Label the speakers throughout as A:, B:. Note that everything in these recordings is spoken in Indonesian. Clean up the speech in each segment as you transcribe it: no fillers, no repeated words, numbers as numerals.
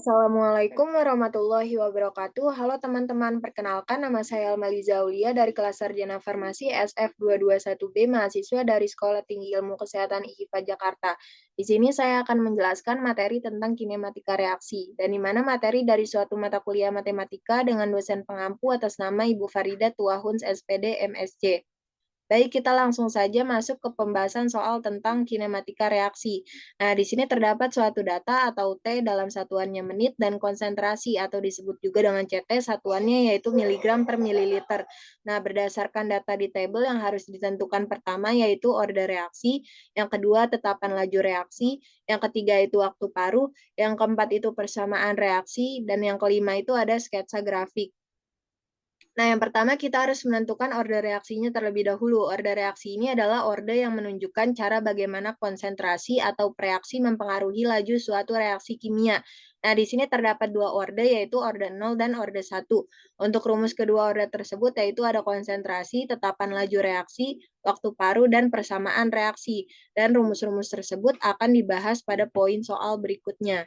A: Assalamualaikum warahmatullahi wabarakatuh. Halo teman-teman, perkenalkan nama saya Almaliza Aulia dari kelas Sarjana Farmasi SF221B, mahasiswa dari Sekolah Tinggi Ilmu Kesehatan IKIPA Jakarta. Di sini saya akan menjelaskan materi tentang kinematika reaksi, dan di mana materi dari suatu mata kuliah matematika dengan dosen pengampu atas nama Ibu Farida Tuahuns SPD MSc. Baik, kita langsung saja masuk ke pembahasan soal tentang kinematika reaksi. Nah, di sini terdapat suatu data atau T dalam satuannya menit dan konsentrasi atau disebut juga dengan CT, satuannya yaitu miligram per mililiter. Nah, berdasarkan data di tabel yang harus ditentukan pertama yaitu order reaksi, yang kedua tetapan laju reaksi, yang ketiga itu waktu paruh, yang keempat itu persamaan reaksi, dan yang kelima itu ada sketsa grafik. Nah, yang pertama kita harus menentukan order reaksinya terlebih dahulu. Order reaksi ini adalah order yang menunjukkan cara bagaimana konsentrasi atau reaksi mempengaruhi laju suatu reaksi kimia. Nah, di sini terdapat dua order, yaitu order 0 dan order 1. Untuk rumus kedua order tersebut, yaitu ada konsentrasi, tetapan laju reaksi, waktu paruh, dan persamaan reaksi. Dan rumus-rumus tersebut akan dibahas pada poin soal berikutnya.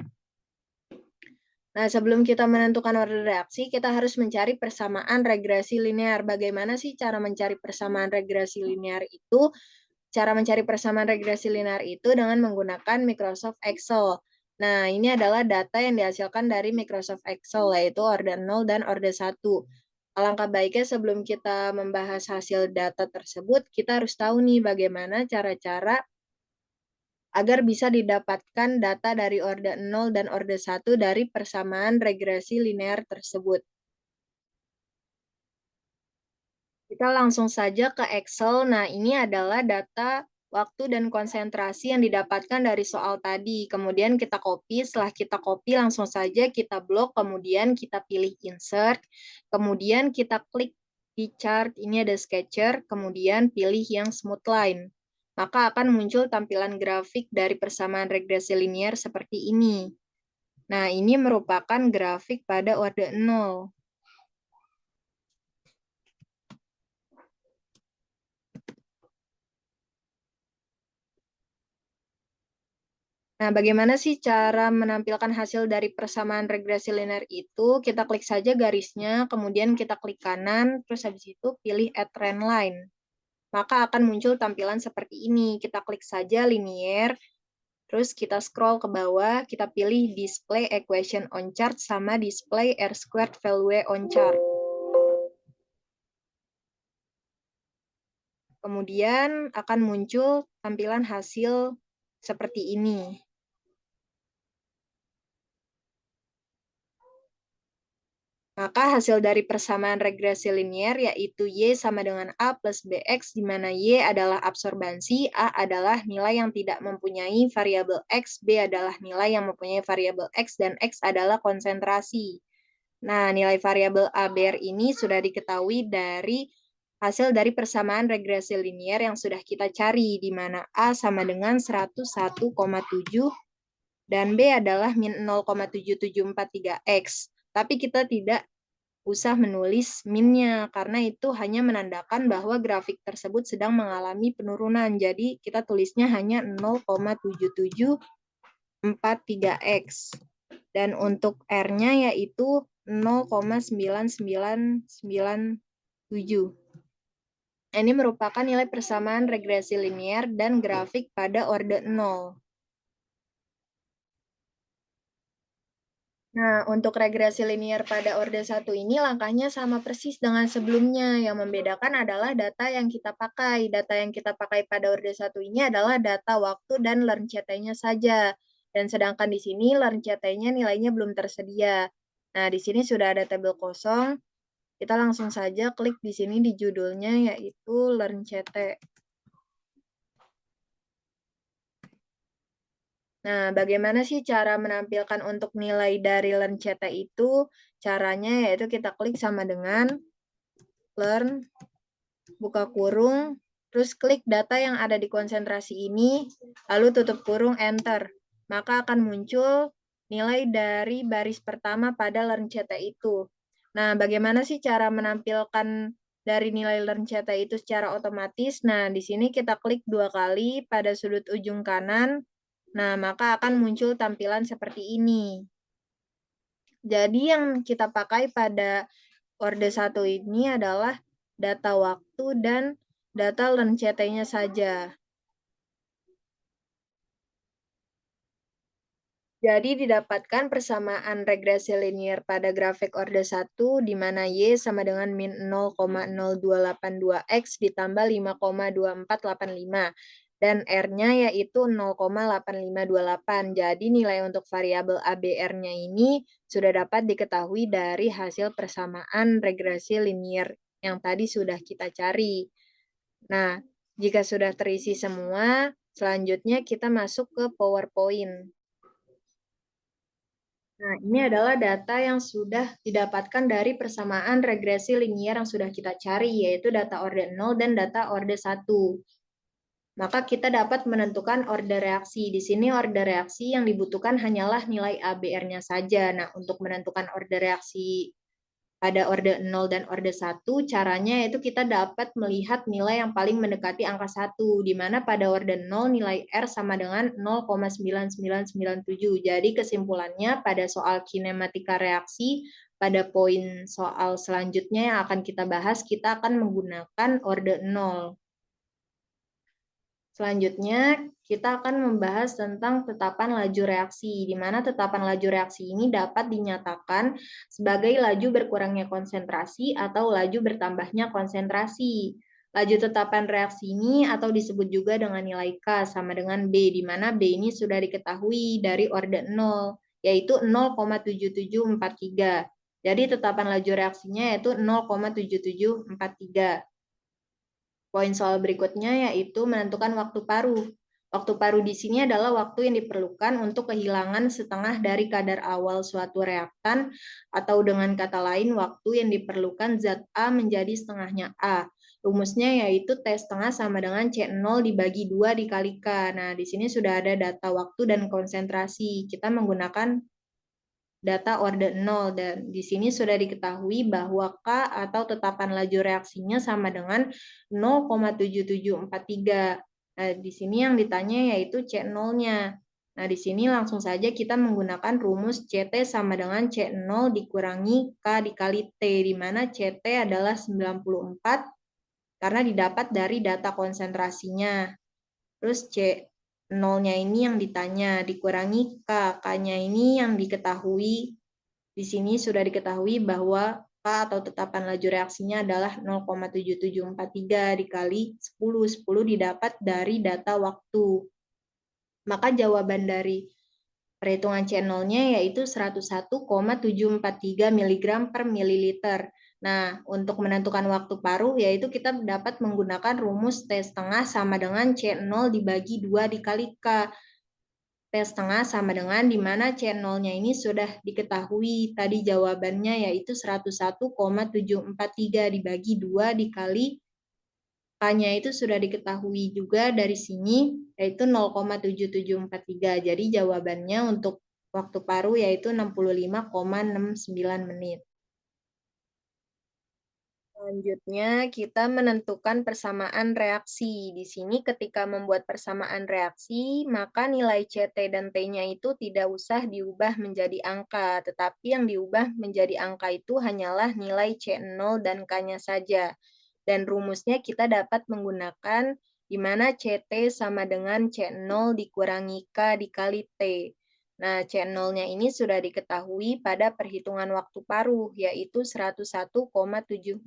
A: Nah, sebelum kita menentukan order reaksi, kita harus mencari persamaan regresi linear. Bagaimana sih cara mencari persamaan regresi linear itu? Cara mencari persamaan regresi linear itu dengan menggunakan Microsoft Excel. Nah, ini adalah data yang dihasilkan dari Microsoft Excel, yaitu order 0 dan order 1. Alangkah baiknya sebelum kita membahas hasil data tersebut, kita harus tahu nih bagaimana cara-cara agar bisa didapatkan data dari order 0 dan order 1 dari persamaan regresi linear tersebut. Kita langsung saja ke Excel. Nah, ini adalah data waktu dan konsentrasi yang didapatkan dari soal tadi. Kemudian kita copy, setelah kita copy langsung saja kita blok, kemudian kita pilih insert, kemudian kita klik di chart, ini ada sketcher, kemudian pilih yang smooth line. Maka akan muncul tampilan grafik dari persamaan regresi linear seperti ini. Nah, ini merupakan grafik pada order 0. Nah, bagaimana sih cara menampilkan hasil dari persamaan regresi linear itu? Kita klik saja garisnya, kemudian kita klik kanan, terus habis itu pilih Add Trend Line. Maka akan muncul tampilan seperti ini. Kita klik saja linear, terus kita scroll ke bawah, kita pilih Display Equation on Chart sama Display R-squared Value on Chart. Kemudian akan muncul tampilan hasil seperti ini. Maka hasil dari persamaan regresi linear yaitu Y sama dengan A plus BX, di mana Y adalah absorbansi, A adalah nilai yang tidak mempunyai variabel X, B adalah nilai yang mempunyai variabel X, dan X adalah konsentrasi. Nah, nilai variabel A, B, R ini sudah diketahui dari hasil dari persamaan regresi linear yang sudah kita cari, di mana A sama dengan 101,7 dan B adalah min 0,7743X. Tapi kita tidak usah menulis min-nya, karena itu hanya menandakan bahwa grafik tersebut sedang mengalami penurunan. Jadi kita tulisnya hanya 0,7743X. Dan untuk R-nya yaitu 0,9997. Ini merupakan nilai persamaan regresi linear dan grafik pada order 0. Nah, untuk regresi linear pada orde 1 ini langkahnya sama persis dengan sebelumnya. Yang membedakan adalah data yang kita pakai. Data yang kita pakai pada orde 1 ini adalah data waktu dan learn CT-nya saja. Dan sedangkan di sini learn CT-nya nilainya belum tersedia. Nah, di sini sudah ada tabel kosong. Kita langsung saja klik di sini di judulnya yaitu learn CT. Nah, bagaimana sih cara menampilkan untuk nilai dari learn CT itu? Caranya yaitu kita klik sama dengan learn, buka kurung, terus klik data yang ada di konsentrasi ini, lalu tutup kurung, enter. Maka akan muncul nilai dari baris pertama pada learn CT itu. Nah, bagaimana sih cara menampilkan dari nilai learn CT itu secara otomatis? Nah, di sini kita klik 2 kali pada sudut ujung kanan. Nah, maka akan muncul tampilan seperti ini. Jadi yang kita pakai pada orde 1 ini adalah data waktu dan data LearnCT-nya saja. Jadi didapatkan persamaan regresi linier pada grafik orde 1 di mana Y sama dengan min 0,0282 X ditambah 5,2485 dan R-nya yaitu 0,8528. Jadi nilai untuk variabel ABR-nya ini sudah dapat diketahui dari hasil persamaan regresi linier yang tadi sudah kita cari. Nah, jika sudah terisi semua, selanjutnya kita masuk ke PowerPoint. Nah, ini adalah data yang sudah didapatkan dari persamaan regresi linier yang sudah kita cari, yaitu data orde 0 dan data orde 1. Maka kita dapat menentukan orde reaksi. Di sini orde reaksi yang dibutuhkan hanyalah nilai ABR-nya saja. Nah, untuk menentukan orde reaksi pada orde 0 dan orde 1, caranya yaitu kita dapat melihat nilai yang paling mendekati angka 1, di mana pada orde 0 nilai R sama dengan 0,9997. Jadi kesimpulannya pada soal kinematika reaksi, pada poin soal selanjutnya yang akan kita bahas, kita akan menggunakan orde 0. Selanjutnya, kita akan membahas tentang tetapan laju reaksi, di mana tetapan laju reaksi ini dapat dinyatakan sebagai laju berkurangnya konsentrasi atau laju bertambahnya konsentrasi. Laju tetapan reaksi ini atau disebut juga dengan nilai K sama dengan B, di mana B ini sudah diketahui dari orde 0, yaitu 0,7743. Jadi tetapan laju reaksinya yaitu 0,7743. Poin soal berikutnya yaitu menentukan waktu paruh. Waktu paruh di sini adalah waktu yang diperlukan untuk kehilangan setengah dari kadar awal suatu reaktan, atau dengan kata lain waktu yang diperlukan zat A menjadi setengahnya A. Rumusnya yaitu T setengah sama dengan C0 dibagi 2 dikali K. Nah, di sini sudah ada data waktu dan konsentrasi. Kita menggunakan data orde 0 dan di sini sudah diketahui bahwa K atau tetapan laju reaksinya sama dengan 0,7743. Nah, di sini yang ditanya yaitu C0-nya. Nah, di sini langsung saja kita menggunakan rumus CT sama dengan C0 dikurangi K dikali T, di mana CT adalah 94 karena didapat dari data konsentrasinya. Terus C0-nya ini yang ditanya, dikurangi K. K-nya ini yang diketahui. Di sini sudah diketahui bahwa K atau tetapan laju reaksinya adalah 0,7743 dikali 10. 10 didapat dari data waktu. Maka jawaban dari perhitungan C0-nya yaitu 101,743 mg per mililiter. Nah, untuk menentukan waktu paruh, yaitu kita dapat menggunakan rumus T setengah sama dengan C0 dibagi 2 dikali K. T setengah sama dengan di mana C0-nya ini sudah diketahui. Tadi jawabannya yaitu 101,743 dibagi 2 dikali K-nya itu sudah diketahui juga dari sini, yaitu 0,7743. Jadi jawabannya untuk waktu paruh yaitu 65,69 menit. Selanjutnya, kita menentukan persamaan reaksi. Di sini ketika membuat persamaan reaksi, maka nilai CT dan T-nya itu tidak usah diubah menjadi angka, tetapi yang diubah menjadi angka itu hanyalah nilai C0 dan K-nya saja. Dan rumusnya kita dapat menggunakan di mana CT sama dengan C0 dikurangi K dikali T. Nah, C0-nya ini sudah diketahui pada perhitungan waktu paruh, yaitu 101,743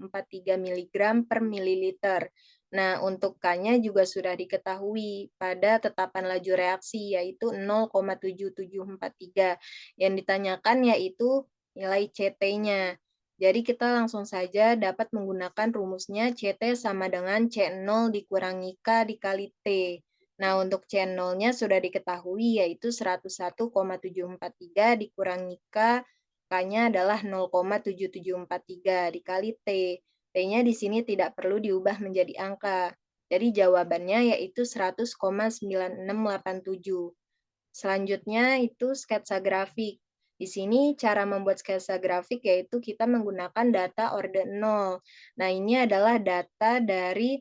A: mg per mililiter. Nah, untuk K-nya juga sudah diketahui pada tetapan laju reaksi, yaitu 0,7743. Yang ditanyakan yaitu nilai CT-nya. Jadi kita langsung saja dapat menggunakan rumusnya CT sama dengan C0 dikurangi K dikali T. Nah, untuk C0-nya sudah diketahui yaitu 101,743 dikurangi K, K-nya adalah 0,7743 dikali T. T-nya di sini tidak perlu diubah menjadi angka. Jadi jawabannya yaitu 100,9687. Selanjutnya itu sketsa grafik. Di sini cara membuat sketsa grafik yaitu kita menggunakan data orde 0. Nah, ini adalah data dari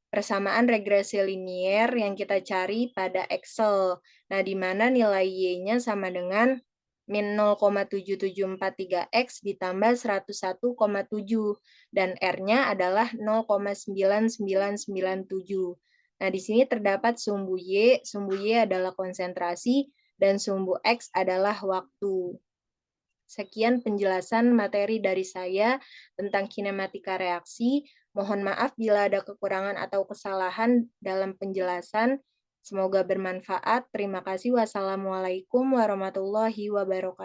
A: persamaan regresi linier yang kita cari pada Excel. Nah, di mana nilai Y-nya sama dengan min 0,7743X ditambah 101,7 dan R-nya adalah 0,9997. Nah, di sini terdapat sumbu Y adalah konsentrasi, dan sumbu X adalah waktu. Sekian penjelasan materi dari saya tentang kinematika reaksi. Mohon maaf bila ada kekurangan atau kesalahan dalam penjelasan. Semoga bermanfaat. Terima kasih. Wassalamualaikum warahmatullahi wabarakatuh.